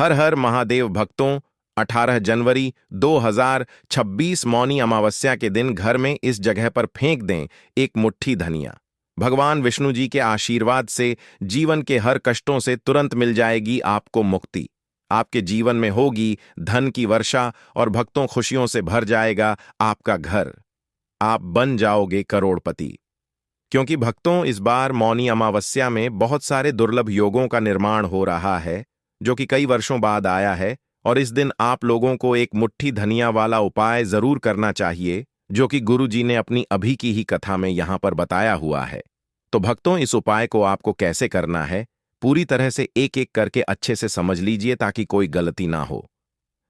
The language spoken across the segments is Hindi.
हर हर महादेव भक्तों। 18 जनवरी 2026 मौनी अमावस्या के दिन घर में इस जगह पर फेंक दें एक मुट्ठी धनिया। भगवान विष्णु जी के आशीर्वाद से जीवन के हर कष्टों से तुरंत मिल जाएगी आपको मुक्ति। आपके जीवन में होगी धन की वर्षा और भक्तों खुशियों से भर जाएगा आपका घर। आप बन जाओगे करोड़पति। क्योंकि भक्तों, इस बार मौनी अमावस्या में बहुत सारे दुर्लभ योगों का निर्माण हो रहा है जो कि कई वर्षों बाद आया है, और इस दिन आप लोगों को एक मुट्ठी धनिया वाला उपाय जरूर करना चाहिए जो कि गुरु जी ने अपनी अभी की ही कथा में यहां पर बताया हुआ है। तो भक्तों, इस उपाय को आपको कैसे करना है पूरी तरह से एक एक करके अच्छे से समझ लीजिए ताकि कोई गलती ना हो।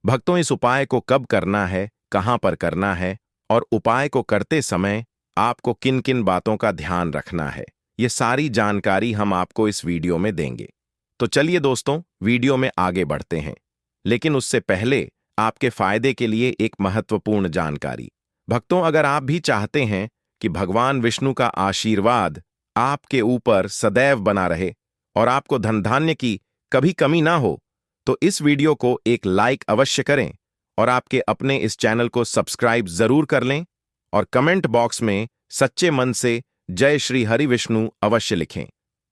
भक्तों, इस उपाय को कब करना है, कहां पर करना है और उपाय को करते समय आपको किन किन बातों का ध्यान रखना है, ये सारी जानकारी हम आपको इस वीडियो में देंगे। तो चलिए दोस्तों, वीडियो में आगे बढ़ते हैं, लेकिन उससे पहले आपके फायदे के लिए एक महत्वपूर्ण जानकारी। भक्तों, अगर आप भी चाहते हैं कि भगवान विष्णु का आशीर्वाद आपके ऊपर सदैव बना रहे और आपको धन धान्य की कभी कमी ना हो, तो इस वीडियो को एक लाइक अवश्य करें और आपके अपने इस चैनल को सब्सक्राइब जरूर कर लें और कमेंट बॉक्स में सच्चे मन से जय श्री हरि विष्णु अवश्य लिखें।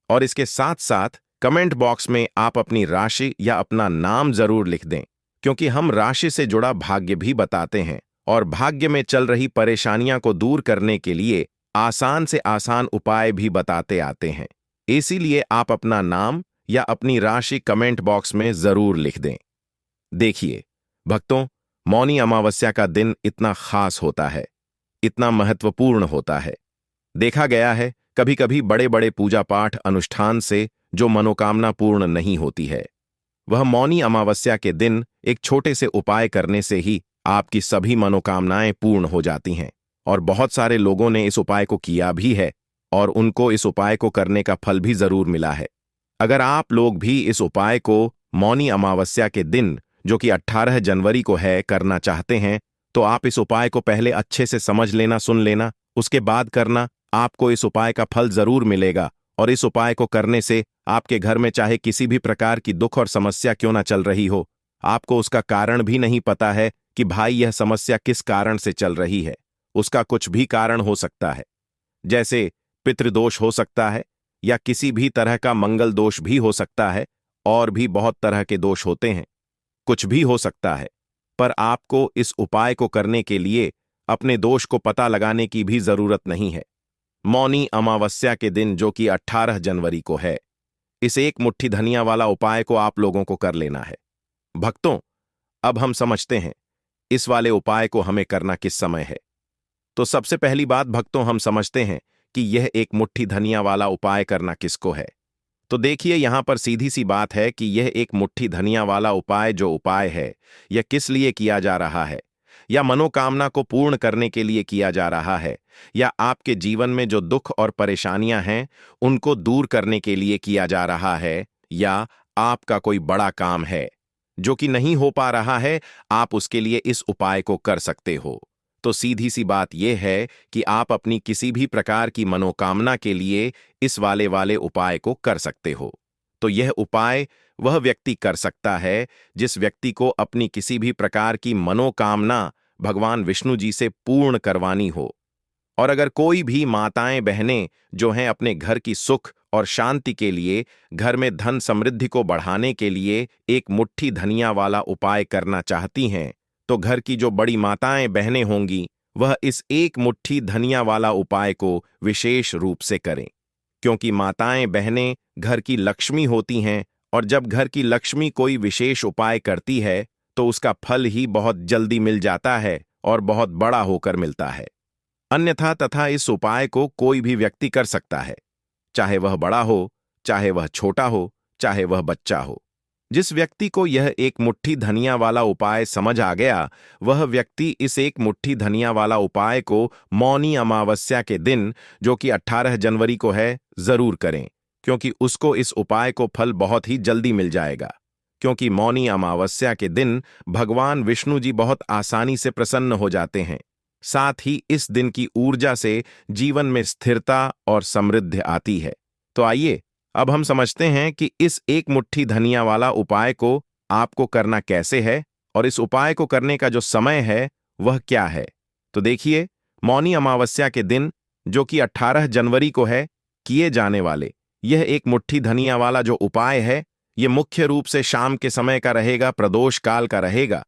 और इसके साथ साथ कमेंट बॉक्स में आप अपनी राशि या अपना नाम जरूर लिख दें, क्योंकि हम राशि से जुड़ा भाग्य भी बताते हैं और भाग्य में चल रही परेशानियां को दूर करने के लिए आसान से आसान उपाय भी बताते आते हैं। इसीलिए आप अपना नाम या अपनी राशि कमेंट बॉक्स में जरूर लिख दें। देखिए भक्तों, मौनी अमावस्या का दिन इतना खास होता है, इतना महत्वपूर्ण होता है। देखा गया है कभी कभी बड़े बड़े पूजा पाठ अनुष्ठान से जो मनोकामना पूर्ण नहीं होती है, वह मौनी अमावस्या के दिन एक छोटे से उपाय करने से ही आपकी सभी मनोकामनाएं पूर्ण हो जाती हैं। और बहुत सारे लोगों ने इस उपाय को किया भी है और उनको इस उपाय को करने का फल भी जरूर मिला है। अगर आप लोग भी इस उपाय को मौनी अमावस्या के दिन, जो कि 18 जनवरी को है, करना चाहते हैं, तो आप इस उपाय को पहले अच्छे से समझ लेना, सुन लेना, उसके बाद करना। आपको इस उपाय का फल जरूर मिलेगा और इस उपाय को करने से आपके घर में चाहे किसी भी प्रकार की दुख और समस्या क्यों ना चल रही हो, आपको उसका कारण भी नहीं पता है कि भाई यह समस्या किस कारण से चल रही है, उसका कुछ भी कारण हो सकता है, जैसे पितृदोष हो सकता है या किसी भी तरह का मंगल दोष भी हो सकता है, और भी बहुत तरह के दोष होते हैं, कुछ भी हो सकता है। पर आपको इस उपाय को करने के लिए अपने दोष को पता लगाने की भी जरूरत नहीं है। मौनी अमावस्या के दिन, जो कि 18 जनवरी को है, इस एक मुट्ठी धनिया वाला उपाय को आप लोगों को कर लेना है। भक्तों, अब हम समझते हैं इस वाले उपाय को हमें करना किस समय है। तो सबसे पहली बात भक्तों, हम समझते हैं कि यह एक मुट्ठी धनिया वाला उपाय करना किसको है। तो देखिए, यहां पर सीधी सी बात है कि यह एक मुट्ठी धनिया वाला उपाय जो उपाय है, यह किस लिए किया जा रहा है, या मनोकामना को पूर्ण करने के लिए किया जा रहा है, या आपके जीवन में जो दुख और परेशानियां हैं उनको दूर करने के लिए किया जा रहा है, या आपका कोई बड़ा काम है जो कि नहीं हो पा रहा है, आप उसके लिए इस उपाय को कर सकते हो। तो सीधी सी बात यह है कि आप अपनी किसी भी प्रकार की मनोकामना के लिए इस वाले उपाय को कर सकते हो। तो यह उपाय वह व्यक्ति कर सकता है जिस व्यक्ति को अपनी किसी भी प्रकार की मनोकामना भगवान विष्णु जी से पूर्ण करवानी हो। और अगर कोई भी माताएं बहनें जो हैं अपने घर की सुख और शांति के लिए, घर में धन समृद्धि को बढ़ाने के लिए एक मुट्ठी धनिया वाला उपाय करना चाहती हैं, तो घर की जो बड़ी माताएं बहनें होंगी वह इस एक मुट्ठी धनिया वाला उपाय को विशेष रूप से करें। क्योंकि माताएं बहनें घर की लक्ष्मी होती हैं, और जब घर की लक्ष्मी कोई विशेष उपाय करती है तो उसका फल ही बहुत जल्दी मिल जाता है और बहुत बड़ा होकर मिलता है। अन्यथा तथा इस उपाय को कोई भी व्यक्ति कर सकता है, चाहे वह बड़ा हो, चाहे वह छोटा हो, चाहे वह बच्चा हो। जिस व्यक्ति को यह एक मुट्ठी धनिया वाला उपाय समझ आ गया, वह व्यक्ति इस एक मुट्ठी धनिया वाला उपाय को मौनी अमावस्या के दिन, जो कि 18 जनवरी को है, जरूर करें, क्योंकि उसको इस उपाय को फल बहुत ही जल्दी मिल जाएगा। क्योंकि मौनी अमावस्या के दिन भगवान विष्णु जी बहुत आसानी से प्रसन्न हो जाते हैं। साथ ही इस दिन की ऊर्जा से जीवन में स्थिरता और समृद्धि आती है। तो आइए अब हम समझते हैं कि इस एक मुट्ठी धनिया वाला उपाय को आपको करना कैसे है और इस उपाय को करने का जो समय है वह क्या है। तो देखिए, मौनी अमावस्या के दिन, जो कि 18 जनवरी को है, किए जाने वाले यह एक मुट्ठी धनिया वाला जो उपाय है, ये मुख्य रूप से शाम के समय का रहेगा, प्रदोष काल का रहेगा।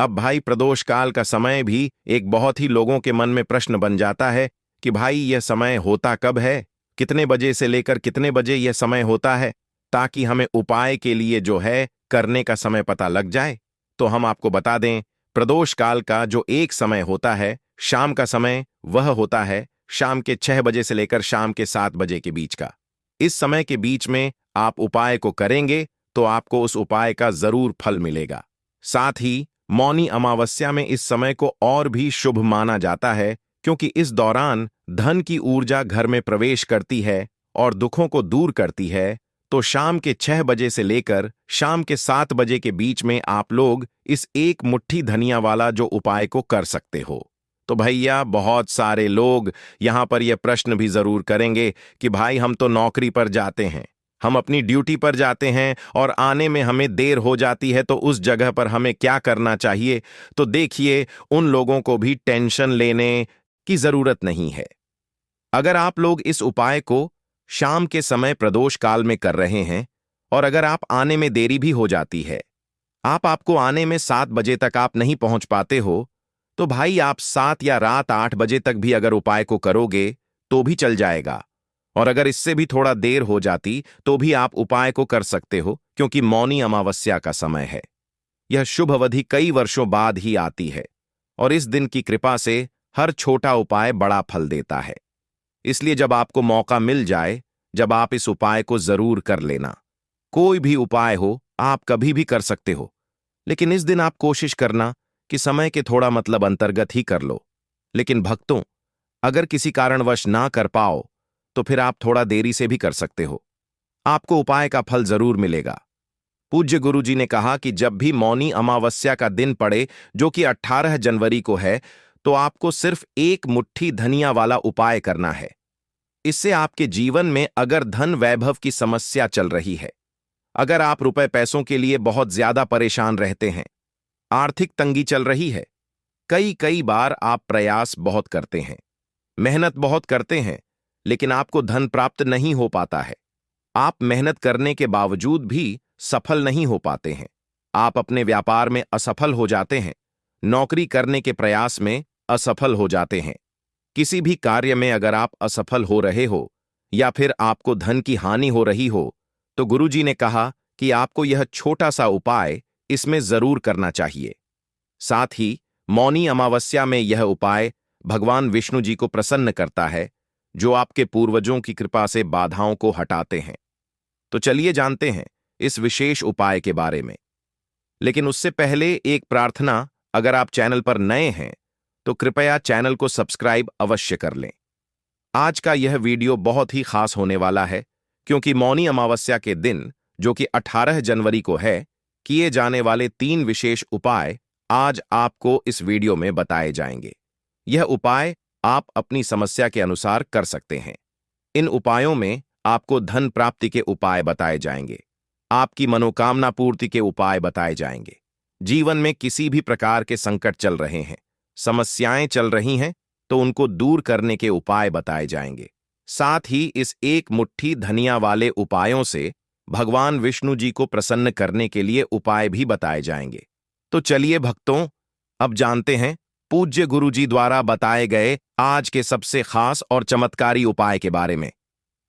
अब भाई, प्रदोष काल का समय भी एक बहुत ही लोगों के मन में प्रश्न बन जाता है कि भाई यह समय होता कब है, कितने बजे से लेकर कितने बजे यह समय होता है, ताकि हमें उपाय के लिए जो है करने का समय पता लग जाए। तो हम आपको बता दें, प्रदोष काल का जो एक समय होता है, शाम का समय, वह होता है शाम के 6 बजे से लेकर शाम के 7 बजे के बीच का। इस समय के बीच में आप उपाय को करेंगे तो आपको उस उपाय का जरूर फल मिलेगा। साथ ही मौनी अमावस्या में इस समय को और भी शुभ माना जाता है, क्योंकि इस दौरान धन की ऊर्जा घर में प्रवेश करती है और दुखों को दूर करती है। तो शाम के 6 बजे से लेकर शाम के 7 बजे के बीच में आप लोग इस एक मुट्ठी धनिया वाला जो उपाय को कर सकते हो। तो भैया, बहुत सारे लोग यहां पर यह प्रश्न भी जरूर करेंगे कि भाई हम तो नौकरी पर जाते हैं, हम अपनी ड्यूटी पर जाते हैं और आने में हमें देर हो जाती है, तो उस जगह पर हमें क्या करना चाहिए। तो देखिए, उन लोगों को भी टेंशन लेने की जरूरत नहीं है। अगर आप लोग इस उपाय को शाम के समय प्रदोष काल में कर रहे हैं और अगर आप आने में देरी भी हो जाती है, आपको आने में 7 बजे तक आप नहीं पहुंच पाते हो, तो भाई आप 7 या रात 8 बजे तक भी अगर उपाय को करोगे तो भी चल जाएगा। और अगर इससे भी थोड़ा देर हो जाती तो भी आप उपाय को कर सकते हो, क्योंकि मौनी अमावस्या का समय है। यह शुभ अवधि कई वर्षों बाद ही आती है और इस दिन की कृपा से हर छोटा उपाय बड़ा फल देता है। इसलिए जब आपको मौका मिल जाए, जब आप इस उपाय को जरूर कर लेना। कोई भी उपाय हो, आप कभी भी कर सकते हो, लेकिन इस दिन आप कोशिश करना कि समय के थोड़ा मतलब अंतर्गत ही कर लो। लेकिन भक्तों, अगर किसी कारणवश ना कर पाओ तो फिर आप थोड़ा देरी से भी कर सकते हो, आपको उपाय का फल जरूर मिलेगा। पूज्य गुरुजी ने कहा कि जब भी मौनी अमावस्या का दिन पड़े, जो कि 18 जनवरी को है, तो आपको सिर्फ एक मुट्ठी धनिया वाला उपाय करना है। इससे आपके जीवन में अगर धन वैभव की समस्या चल रही है, अगर आप रुपए पैसों के लिए बहुत ज्यादा परेशान रहते हैं, आर्थिक तंगी चल रही है, कई बार आप प्रयास बहुत करते हैं, मेहनत बहुत करते हैं, लेकिन आपको धन प्राप्त नहीं हो पाता है, आप मेहनत करने के बावजूद भी सफल नहीं हो पाते हैं, आप अपने व्यापार में असफल हो जाते हैं, नौकरी करने के प्रयास में असफल हो जाते हैं, किसी भी कार्य में अगर आप असफल हो रहे हो या फिर आपको धन की हानि हो रही हो, तो गुरुजी ने कहा कि आपको यह छोटा सा उपाय इसमें जरूर करना चाहिए। साथ ही मौनी अमावस्या में यह उपाय भगवान विष्णु जी को प्रसन्न करता है, जो आपके पूर्वजों की कृपा से बाधाओं को हटाते हैं। तो चलिए जानते हैं इस विशेष उपाय के बारे में। लेकिन उससे पहले एक प्रार्थना, अगर आप चैनल पर नए हैं तो कृपया चैनल को सब्सक्राइब अवश्य कर लें। आज का यह वीडियो बहुत ही खास होने वाला है, क्योंकि मौनी अमावस्या के दिन, जो कि 18 जनवरी को है, किए जाने वाले 3 विशेष उपाय आज आपको इस वीडियो में बताए जाएंगे। यह उपाय आप अपनी समस्या के अनुसार कर सकते हैं। इन उपायों में आपको धन प्राप्ति के उपाय बताए जाएंगे, आपकी मनोकामना पूर्ति के उपाय बताए जाएंगे। जीवन में किसी भी प्रकार के संकट चल रहे हैं, समस्याएं चल रही हैं, तो उनको दूर करने के उपाय बताए जाएंगे। साथ ही इस एक मुट्ठी धनिया वाले उपायों से भगवान विष्णु जी को प्रसन्न करने के लिए उपाय भी बताए जाएंगे। तो चलिए भक्तों, अब जानते हैं पूज्य गुरु जी द्वारा बताए गए आज के सबसे खास और चमत्कारी उपाय के बारे में।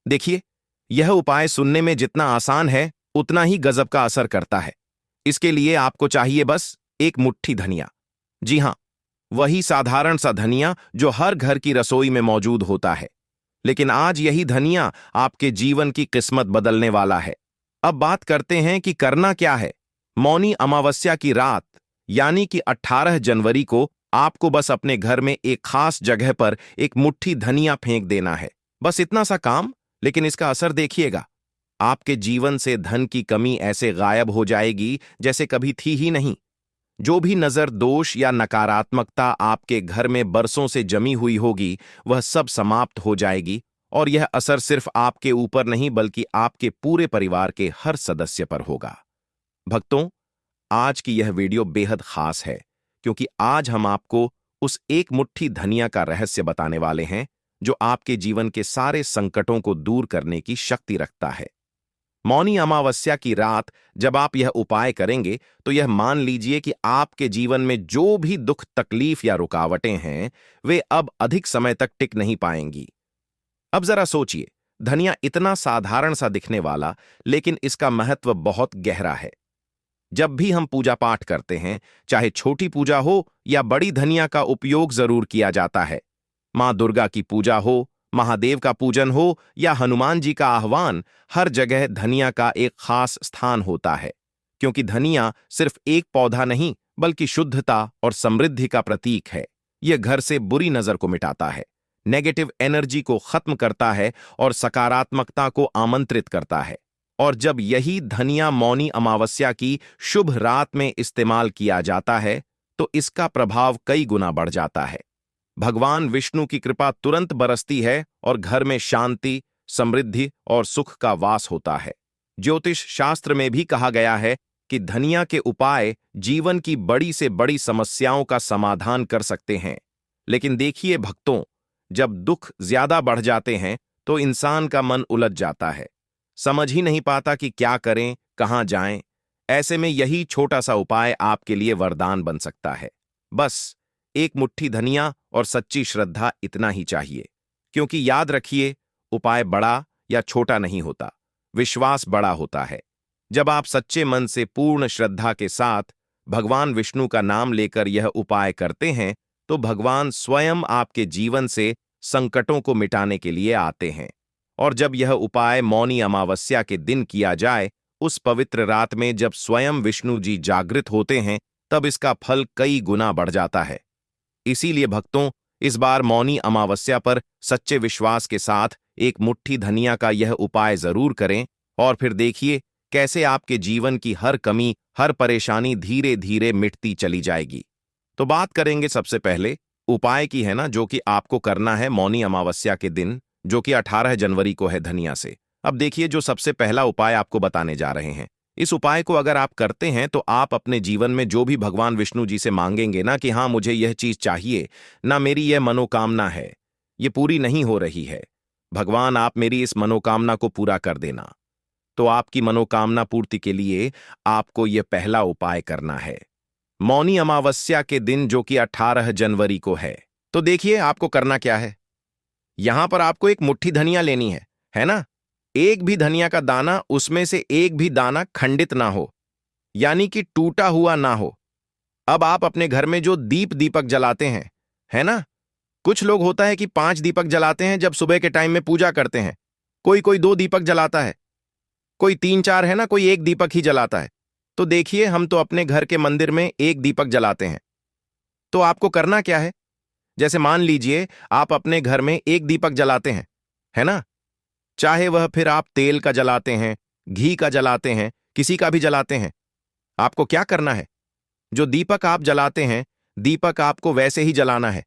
देखिए, यह उपाय सुनने में जितना आसान है, उतना ही गजब का असर करता है। इसके लिए आपको चाहिए बस एक मुट्ठी धनिया। जी हां, वही साधारण सा धनिया जो हर घर की रसोई में मौजूद होता है। लेकिन आज यही धनिया आपके जीवन की किस्मत बदलने वाला है। अब बात करते हैं कि करना क्या है। मौनी अमावस्या की रात, यानी कि 18 जनवरी को आपको बस अपने घर में एक खास जगह पर एक मुट्ठी धनिया फेंक देना है। बस इतना सा काम, लेकिन इसका असर देखिएगा। आपके जीवन से धन की कमी ऐसे गायब हो जाएगी जैसे कभी थी ही नहीं। जो भी नजर दोष या नकारात्मकता आपके घर में बरसों से जमी हुई होगी, वह सब समाप्त हो जाएगी और यह असर सिर्फ आपके ऊपर नहीं बल्कि आपके पूरे परिवार के हर सदस्य पर होगा। भक्तों, आज की यह वीडियो बेहद खास है क्योंकि आज हम आपको उस एक मुट्ठी धनिया का रहस्य बताने वाले हैं जो आपके जीवन के सारे संकटों को दूर करने की शक्ति रखता है। मौनी अमावस्या की रात जब आप यह उपाय करेंगे तो यह मान लीजिए कि आपके जीवन में जो भी दुख, तकलीफ या रुकावटें हैं वे अब अधिक समय तक टिक नहीं पाएंगी। अब जरा सोचिए, धनिया इतना साधारण सा दिखने वाला, लेकिन इसका महत्व बहुत गहरा है। जब भी हम पूजा पाठ करते हैं, चाहे छोटी पूजा हो या बड़ी, धनिया का उपयोग जरूर किया जाता है। मां दुर्गा की पूजा हो, महादेव का पूजन हो या हनुमान जी का आह्वान, हर जगह धनिया का एक खास स्थान होता है। क्योंकि धनिया सिर्फ एक पौधा नहीं बल्कि शुद्धता और समृद्धि का प्रतीक है। यह घर से बुरी नजर को मिटाता है, नेगेटिव एनर्जी को खत्म करता है और सकारात्मकता को आमंत्रित करता है। और जब यही धनिया मौनी अमावस्या की शुभ रात में इस्तेमाल किया जाता है तो इसका प्रभाव कई गुना बढ़ जाता है। भगवान विष्णु की कृपा तुरंत बरसती है और घर में शांति, समृद्धि और सुख का वास होता है। ज्योतिष शास्त्र में भी कहा गया है कि धनिया के उपाय जीवन की बड़ी से बड़ी समस्याओं का समाधान कर सकते हैं। लेकिन देखिए भक्तों, जब दुख ज्यादा बढ़ जाते हैं तो इंसान का मन उलझ जाता है, समझ ही नहीं पाता कि क्या करें, कहां जाएं। ऐसे में यही छोटा सा उपाय आपके लिए वरदान बन सकता है। बस एक मुट्ठी धनिया और सच्ची श्रद्धा, इतना ही चाहिए। क्योंकि याद रखिए, उपाय बड़ा या छोटा नहीं होता, विश्वास बड़ा होता है। जब आप सच्चे मन से पूर्ण श्रद्धा के साथ भगवान विष्णु का नाम लेकर यह उपाय करते हैं तो भगवान स्वयं आपके जीवन से संकटों को मिटाने के लिए आते हैं। और जब यह उपाय मौनी अमावस्या के दिन किया जाए, उस पवित्र रात में जब स्वयं विष्णु जी जागृत होते हैं, तब इसका फल कई गुना बढ़ जाता है। इसीलिए भक्तों, इस बार मौनी अमावस्या पर सच्चे विश्वास के साथ एक मुट्ठी धनिया का यह उपाय जरूर करें और फिर देखिए कैसे आपके जीवन की हर कमी, हर परेशानी धीरे धीरे मिटती चली जाएगी। तो बात करेंगे सबसे पहले उपाय की, है ना, जो कि आपको करना है मौनी अमावस्या के दिन, जो कि 18 जनवरी को है, धनिया से। अब देखिए, जो सबसे पहला उपाय आपको बताने जा रहे हैं, इस उपाय को अगर आप करते हैं तो आप अपने जीवन में जो भी भगवान विष्णु जी से मांगेंगे ना कि हाँ मुझे यह चीज चाहिए, ना मेरी यह मनोकामना है, ये पूरी नहीं हो रही है, भगवान आप मेरी इस मनोकामना को पूरा कर देना, तो आपकी मनोकामना पूर्ति के लिए आपको यह पहला उपाय करना है मौनी अमावस्या के दिन, जो कि 18 जनवरी को है। तो देखिए आपको करना क्या है। यहां पर आपको एक मुट्ठी धनिया लेनी है ना। एक भी धनिया का दाना, उसमें से एक भी दाना खंडित ना हो, यानी कि टूटा हुआ ना हो। अब आप अपने घर में जो दीपक जलाते हैं, है ना, कुछ लोग होता है कि 5 दीपक जलाते हैं जब सुबह के टाइम में पूजा करते हैं, कोई 2 दीपक जलाता है, कोई 3-4, है ना, कोई 1 दीपक ही जलाता है। तो देखिए, हम तो अपने घर के मंदिर में 1 दीपक जलाते हैं। तो आपको करना क्या है, जैसे मान लीजिए आप अपने घर में 1 दीपक जलाते हैं, है ना, चाहे वह फिर आप तेल का जलाते हैं, घी का जलाते हैं, किसी का भी जलाते हैं। आपको क्या करना है, जो दीपक आप जलाते हैं, दीपक आपको वैसे ही जलाना है।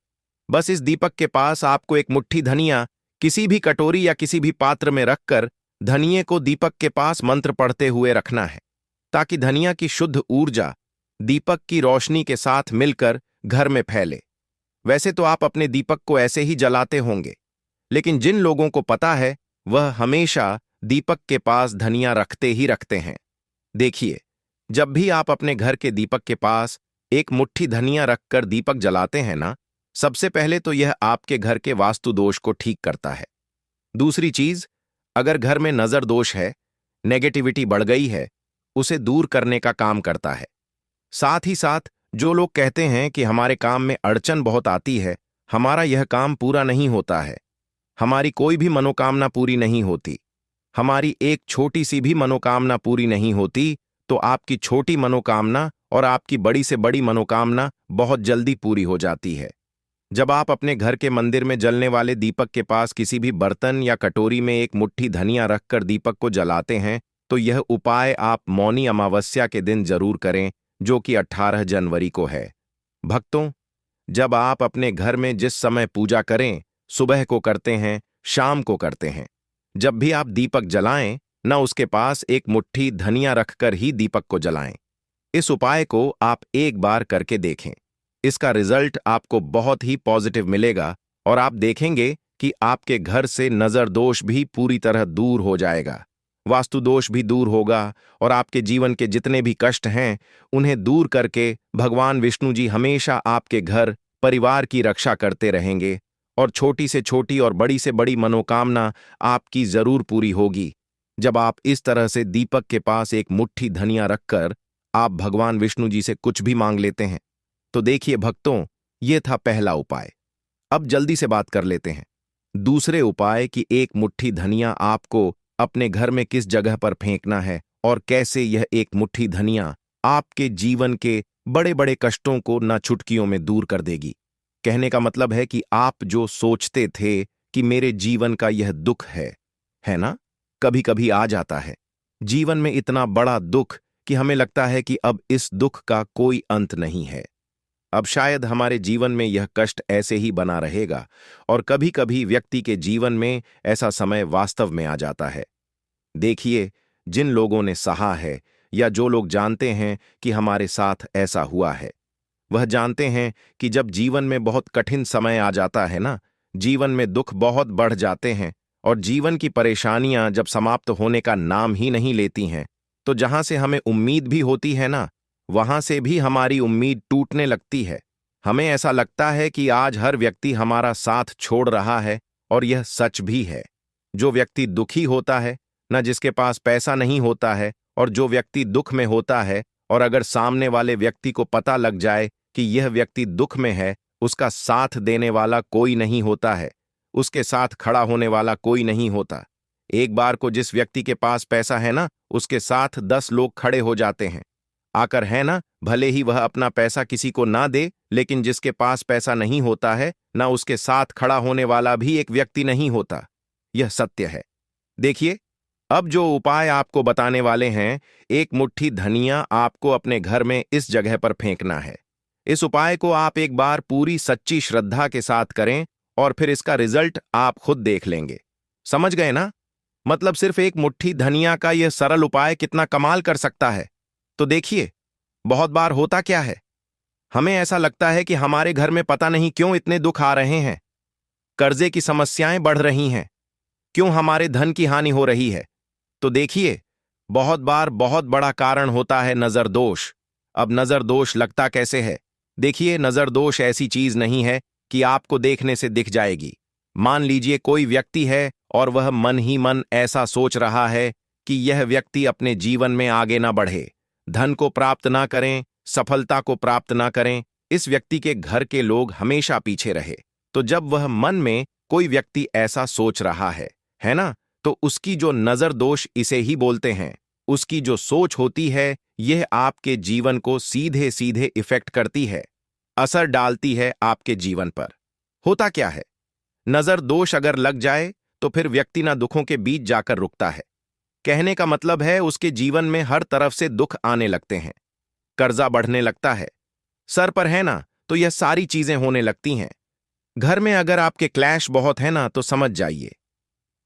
बस इस दीपक के पास आपको एक मुट्ठी धनिया किसी भी कटोरी या किसी भी पात्र में रखकर धनिये को दीपक के पास मंत्र पढ़ते हुए रखना है, ताकि धनिया की शुद्ध ऊर्जा दीपक की रोशनी के साथ मिलकर घर में फैले। वैसे तो आप अपने दीपक को ऐसे ही जलाते होंगे, लेकिन जिन लोगों को पता है वह हमेशा दीपक के पास धनिया रखते ही रखते हैं। देखिए, जब भी आप अपने घर के दीपक के पास एक मुट्ठी धनिया रखकर दीपक जलाते हैं ना, सबसे पहले तो यह आपके घर के वास्तु दोष को ठीक करता है। दूसरी चीज, अगर घर में नजर दोष है, नेगेटिविटी बढ़ गई है, उसे दूर करने का काम करता है। साथ ही साथ जो लोग कहते हैं कि हमारे काम में अड़चन बहुत आती है, हमारा यह काम पूरा नहीं होता है, हमारी कोई भी मनोकामना पूरी नहीं होती, हमारी एक छोटी सी भी मनोकामना पूरी नहीं होती, तो आपकी छोटी मनोकामना और आपकी बड़ी से बड़ी मनोकामना बहुत जल्दी पूरी हो जाती है। जब आप अपने घर के मंदिर में जलने वाले दीपक के पास किसी भी बर्तन या कटोरी में एक मुट्ठी धनिया रखकर दीपक को जलाते हैं, तो यह उपाय आप मौनी अमावस्या के दिन जरूर करें, जो कि 18 जनवरी को है। भक्तों, जब आप अपने घर में जिस समय पूजा करें, सुबह को करते हैं, शाम को करते हैं, जब भी आप दीपक जलाएं, न उसके पास एक मुट्ठी धनिया रखकर ही दीपक को जलाएं। इस उपाय को आप एक बार करके देखें। इसका रिजल्ट आपको बहुत ही पॉजिटिव मिलेगा और आप देखेंगे कि आपके घर से नजर दोष भी पूरी तरह दूर हो जाएगा, वास्तु दोष भी दूर होगा और आपके जीवन के जितने भी कष्ट हैं उन्हें दूर करके भगवान विष्णु जी हमेशा आपके घर परिवार की रक्षा करते रहेंगे और छोटी से छोटी और बड़ी से बड़ी मनोकामना आपकी जरूर पूरी होगी। जब आप इस तरह से दीपक के पास एक मुट्ठी धनिया रखकर आप भगवान विष्णु जी से कुछ भी मांग लेते हैं। तो देखिए भक्तों, ये था पहला उपाय। अब जल्दी से बात कर लेते हैं दूसरे उपाय की। एक मुट्ठी धनिया आपको अपने घर में किस जगह पर फेंकना है और कैसे यह एक मुट्ठी धनिया आपके जीवन के बड़े बड़े कष्टों को न चुटकियों में दूर कर देगी। कहने का मतलब है कि आप जो सोचते थे कि मेरे जीवन का यह दुख है ना, कभी कभी आ जाता है जीवन में इतना बड़ा दुख कि हमें लगता है कि अब इस दुख का कोई अंत नहीं है। अब शायद हमारे जीवन में यह कष्ट ऐसे ही बना रहेगा और कभी कभी व्यक्ति के जीवन में ऐसा समय वास्तव में आ जाता है। देखिए, जिन लोगों ने सहा है या जो लोग जानते हैं कि हमारे साथ ऐसा हुआ है, वह जानते हैं कि जब जीवन में बहुत कठिन समय आ जाता है ना, जीवन में दुख बहुत बढ़ जाते हैं और जीवन की परेशानियां जब समाप्त होने का नाम ही नहीं लेती हैं, तो जहां से हमें उम्मीद भी होती है ना, वहां से भी हमारी उम्मीद टूटने लगती है। हमें ऐसा लगता है कि आज हर व्यक्ति हमारा साथ छोड़ रहा है और यह सच भी है। जो व्यक्ति दुखी होता है ना, जिसके पास पैसा नहीं होता है, और जो व्यक्ति दुख में होता है और अगर सामने वाले व्यक्ति को पता लग जाए कि यह व्यक्ति दुख में है, उसका साथ देने वाला कोई नहीं होता है, उसके साथ खड़ा होने वाला कोई नहीं होता। एक बार को जिस व्यक्ति के पास पैसा है ना, उसके साथ 10 लोग खड़े हो जाते हैं आकर, है ना। भले ही वह अपना पैसा किसी को ना दे, लेकिन जिसके पास पैसा नहीं होता है ना, उसके साथ खड़ा होने वाला भी एक व्यक्ति नहीं होता। यह सत्य है। देखिए, अब जो उपाय आपको बताने वाले हैं, एक मुट्ठी धनिया आपको अपने घर में इस जगह पर फेंकना है। इस उपाय को आप एक बार पूरी सच्ची श्रद्धा के साथ करें और फिर इसका रिजल्ट आप खुद देख लेंगे। समझ गए ना? मतलब सिर्फ एक मुट्ठी धनिया का यह सरल उपाय कितना कमाल कर सकता है। तो देखिए, बहुत बार होता क्या है, हमें ऐसा लगता है कि हमारे घर में पता नहीं क्यों इतने दुख आ रहे हैं, कर्जे की समस्याएं बढ़ रही हैं, क्यों हमारे धन की हानि हो रही है। तो देखिए, बहुत बार बहुत बड़ा कारण होता है नजर दोष। अब नजर दोष लगता कैसे है? देखिए, नजर दोष ऐसी चीज नहीं है कि आपको देखने से दिख जाएगी। मान लीजिए कोई व्यक्ति है और वह मन ही मन ऐसा सोच रहा है कि यह व्यक्ति अपने जीवन में आगे ना बढ़े, धन को प्राप्त ना करें, सफलता को प्राप्त ना करें, इस व्यक्ति के घर के लोग हमेशा पीछे रहे। तो जब वह मन में कोई व्यक्ति ऐसा सोच रहा है ना, तो उसकी जो नजर दोष इसे ही बोलते हैं, उसकी जो सोच होती है, यह आपके जीवन को सीधे सीधे इफेक्ट करती है, असर डालती है आपके जीवन पर। होता क्या है, नजर दोष अगर लग जाए तो फिर व्यक्ति ना दुखों के बीच जाकर रुकता है। कहने का मतलब है उसके जीवन में हर तरफ से दुख आने लगते हैं, कर्जा बढ़ने लगता है, सर पर है ना, तो यह सारी चीजें होने लगती हैं। घर में अगर आपके क्लैश बहुत है ना, तो समझ जाइए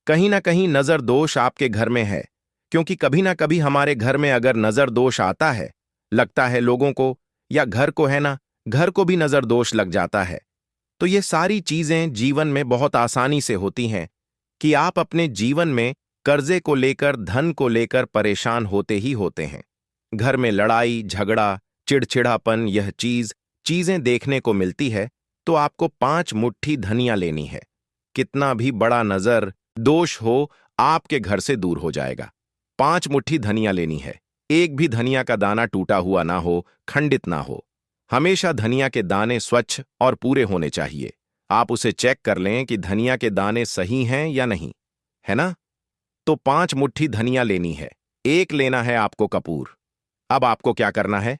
कहीं ना कहीं नजर दोष आपके घर में है। क्योंकि कभी ना कभी हमारे घर में अगर नजर दोष आता है, लगता है लोगों को या घर को, है ना, घर को भी नजर दोष लग जाता है। तो ये सारी चीजें जीवन में बहुत आसानी से होती हैं कि आप अपने जीवन में कर्जे को लेकर, धन को लेकर परेशान होते ही होते हैं। घर में लड़ाई झगड़ा, चिड़चिड़ापन, यह चीजें देखने को मिलती है। तो आपको 5 मुट्ठी धनिया लेनी है। कितना भी बड़ा नजर दोष हो, आपके घर से दूर हो जाएगा। 5 मुट्ठी धनिया लेनी है। एक भी धनिया का दाना टूटा हुआ ना हो, खंडित ना हो। हमेशा धनिया के दाने स्वच्छ और पूरे होने चाहिए। आप उसे चेक कर लें कि धनिया के दाने सही हैं या नहीं, है ना। तो 5 मुट्ठी धनिया लेनी है। एक लेना है आपको कपूर। अब आपको क्या करना है,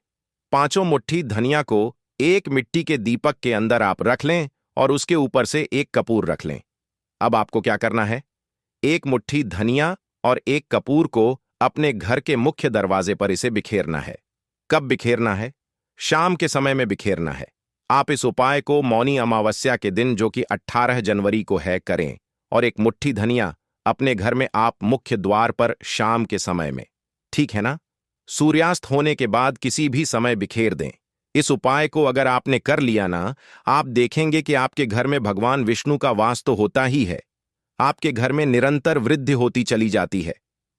5 मुट्ठी धनिया को एक मिट्टी के दीपक के अंदर आप रख लें और उसके ऊपर से एक कपूर रख लें। अब आपको क्या करना है, एक मुट्ठी धनिया और एक कपूर को अपने घर के मुख्य दरवाजे पर इसे बिखेरना है। कब बिखेरना है? शाम के समय में बिखेरना है। आप इस उपाय को मौनी अमावस्या के दिन, जो कि 18 जनवरी को है, करें और एक मुट्ठी धनिया अपने घर में आप मुख्य द्वार पर शाम के समय में, ठीक है ना। सूर्यास्त होने के बाद किसी भी समय बिखेर दें। इस उपाय को अगर आपने कर लिया ना, आप देखेंगे कि आपके घर में भगवान विष्णु का वास तो होता ही है, आपके घर में निरंतर वृद्धि होती चली जाती है।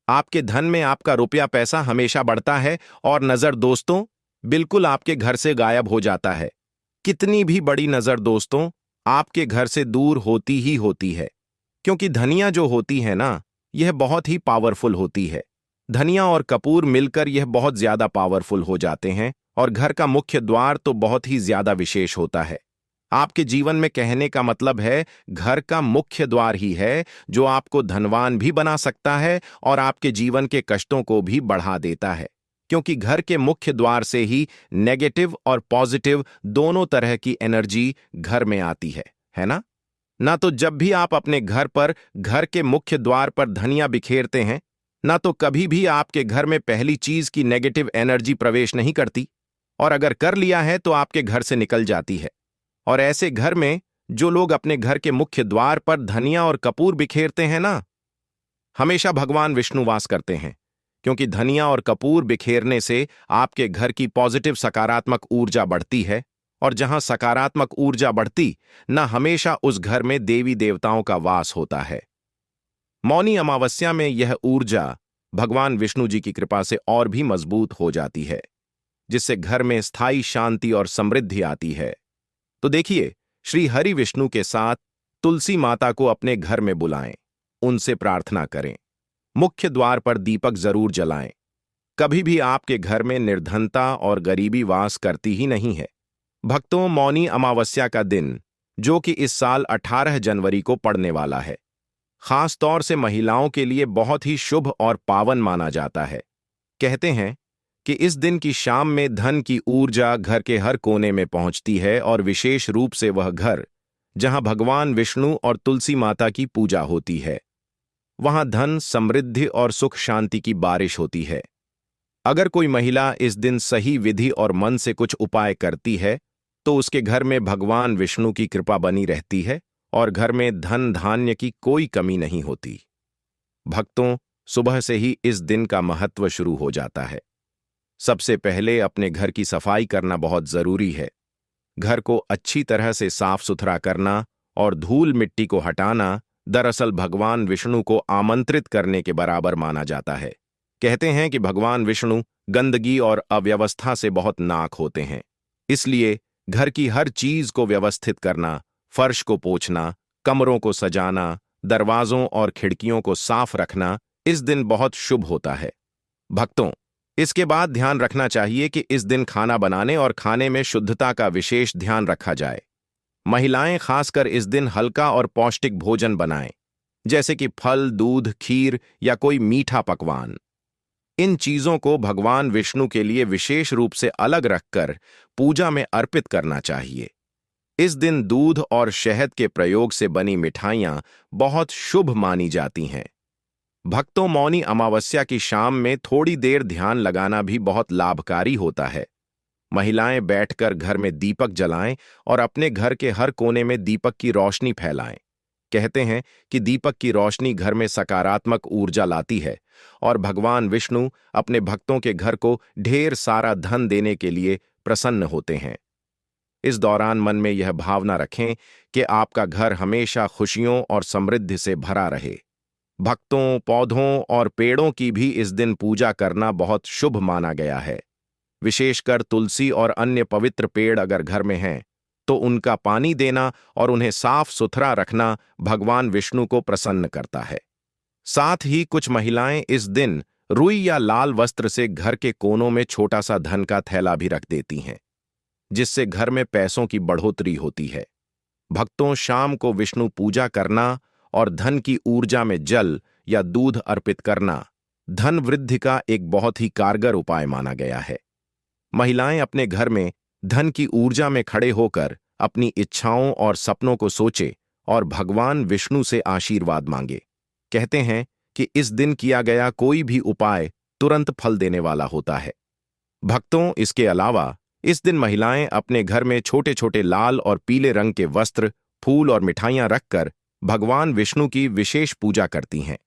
आपके धन में आपका रुपया पैसा हमेशा बढ़ता है और नजर दोस्तों बिल्कुल आपके घर से गायब हो जाता है। कितनी भी बड़ी नजर दोस्तों आपके घर से दूर होती ही होती है, क्योंकि धनिया जो होती है ना, यह बहुत ही पावरफुल होती है। धनिया और कपूर मिलकर यह बहुत ज्यादा पावरफुल हो जाते हैं और घर का मुख्य द्वार तो बहुत ही ज्यादा विशेष होता है। आपके जीवन में कहने का मतलब है घर का मुख्य द्वार ही है जो आपको धनवान भी बना सकता है और आपके जीवन के कष्टों को भी बढ़ा देता है, क्योंकि घर के मुख्य द्वार से ही नेगेटिव और पॉजिटिव दोनों तरह की एनर्जी घर में आती है ना? ना तो जब भी आप अपने घर पर घर के मुख्य द्वार पर धनिया बिखेरते हैं, ना तो कभी भी आपके घर में पहली चीज की नेगेटिव एनर्जी प्रवेश नहीं करती, और अगर कर लिया है तो आपके घर से निकल जाती है। और ऐसे घर में जो लोग अपने घर के मुख्य द्वार पर धनिया और कपूर बिखेरते हैं ना, हमेशा भगवान विष्णु वास करते हैं, क्योंकि धनिया और कपूर बिखेरने से आपके घर की पॉजिटिव सकारात्मक ऊर्जा बढ़ती है, और जहां सकारात्मक ऊर्जा बढ़ती न हमेशा उस घर में देवी देवताओं का वास होता है। मौनी अमावस्या में यह ऊर्जा भगवान विष्णु जी की कृपा से और भी मजबूत हो जाती है, जिससे घर में स्थायी शांति और समृद्धि आती है। तो देखिए, श्री हरि विष्णु के साथ तुलसी माता को अपने घर में बुलाएं, उनसे प्रार्थना करें, मुख्य द्वार पर दीपक जरूर जलाएं। कभी भी आपके घर में निर्धनता और गरीबी वास करती ही नहीं है। भक्तों, मौनी अमावस्या का दिन, जो कि इस साल 18 जनवरी को पड़ने वाला है, खास तौर से महिलाओं के लिए बहुत ही शुभ और पावन माना जाता है। कहते हैं कि इस दिन की शाम में धन की ऊर्जा घर के हर कोने में पहुंचती है, और विशेष रूप से वह घर जहां भगवान विष्णु और तुलसी माता की पूजा होती है, वहां धन, समृद्धि और सुख शांति की बारिश होती है। अगर कोई महिला इस दिन सही विधि और मन से कुछ उपाय करती है, तो उसके घर में भगवान विष्णु की कृपा बनी रहती है और घर में धन धान्य की कोई कमी नहीं होती। भक्तों, सुबह से ही इस दिन का महत्व शुरू हो जाता है। सबसे पहले अपने घर की सफाई करना बहुत जरूरी है। घर को अच्छी तरह से साफ सुथरा करना और धूल मिट्टी को हटाना दरअसल भगवान विष्णु को आमंत्रित करने के बराबर माना जाता है। कहते हैं कि भगवान विष्णु गंदगी और अव्यवस्था से बहुत नाक होते हैं, इसलिए घर की हर चीज को व्यवस्थित करना, फर्श को पोंछना, कमरों को सजाना, दरवाजों और खिड़कियों को साफ रखना इस दिन बहुत शुभ होता है। भक्तों, इसके बाद ध्यान रखना चाहिए कि इस दिन खाना बनाने और खाने में शुद्धता का विशेष ध्यान रखा जाए। महिलाएं खासकर इस दिन हल्का और पौष्टिक भोजन बनाएं, जैसे कि फल, दूध, खीर या कोई मीठा पकवान। इन चीजों को भगवान विष्णु के लिए विशेष रूप से अलग रखकर पूजा में अर्पित करना चाहिए। इस दिन दूध और शहद के प्रयोग से बनी मिठाइयां बहुत शुभ मानी जाती हैं। भक्तों, मौनी अमावस्या की शाम में थोड़ी देर ध्यान लगाना भी बहुत लाभकारी होता है। महिलाएं बैठकर घर में दीपक जलाएं और अपने घर के हर कोने में दीपक की रोशनी फैलाएं। कहते हैं कि दीपक की रोशनी घर में सकारात्मक ऊर्जा लाती है और भगवान विष्णु अपने भक्तों के घर को ढेर सारा धन देने के लिए प्रसन्न होते हैं। इस दौरान मन में यह भावना रखें कि आपका घर हमेशा खुशियों और समृद्धि से भरा रहे। भक्तों, पौधों और पेड़ों की भी इस दिन पूजा करना बहुत शुभ माना गया है। विशेषकर तुलसी और अन्य पवित्र पेड़ अगर घर में हैं, तो उनका पानी देना और उन्हें साफ सुथरा रखना भगवान विष्णु को प्रसन्न करता है। साथ ही कुछ महिलाएं इस दिन रुई या लाल वस्त्र से घर के कोनों में छोटा सा धन का थैला भी रख देती हैं, जिससे घर में पैसों की बढ़ोतरी होती है। भक्तों, शाम को विष्णु पूजा करना और धन की ऊर्जा में जल या दूध अर्पित करना धन वृद्धि का एक बहुत ही कारगर उपाय माना गया है। महिलाएं अपने घर में धन की ऊर्जा में खड़े होकर अपनी इच्छाओं और सपनों को सोचे और भगवान विष्णु से आशीर्वाद मांगे। कहते हैं कि इस दिन किया गया कोई भी उपाय तुरंत फल देने वाला होता है। भक्तों, इसके अलावा इस दिन महिलाएं अपने घर में छोटे छोटे लाल और पीले रंग के वस्त्र, फूल और मिठाइयां रखकर भगवान विष्णु की विशेष पूजा करती हैं।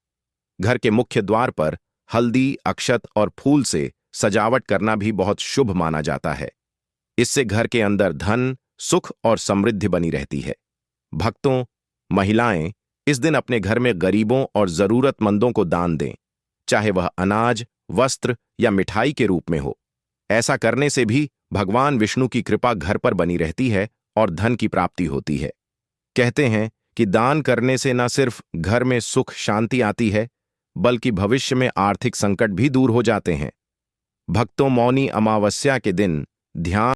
घर के मुख्य द्वार पर हल्दी, अक्षत और फूल से सजावट करना भी बहुत शुभ माना जाता है। इससे घर के अंदर धन, सुख और समृद्धि बनी रहती है। भक्तों, महिलाएं इस दिन अपने घर में गरीबों और जरूरतमंदों को दान दें, चाहे वह अनाज, वस्त्र या मिठाई के रूप में हो। ऐसा करने से भी भगवान विष्णु की कृपा घर पर बनी रहती है और धन की प्राप्ति होती है। कहते हैं कि दान करने से न सिर्फ घर में सुख शांति आती है, बल्कि भविष्य में आर्थिक संकट भी दूर हो जाते हैं। भक्तों, मौनी अमावस्या के दिन ध्यान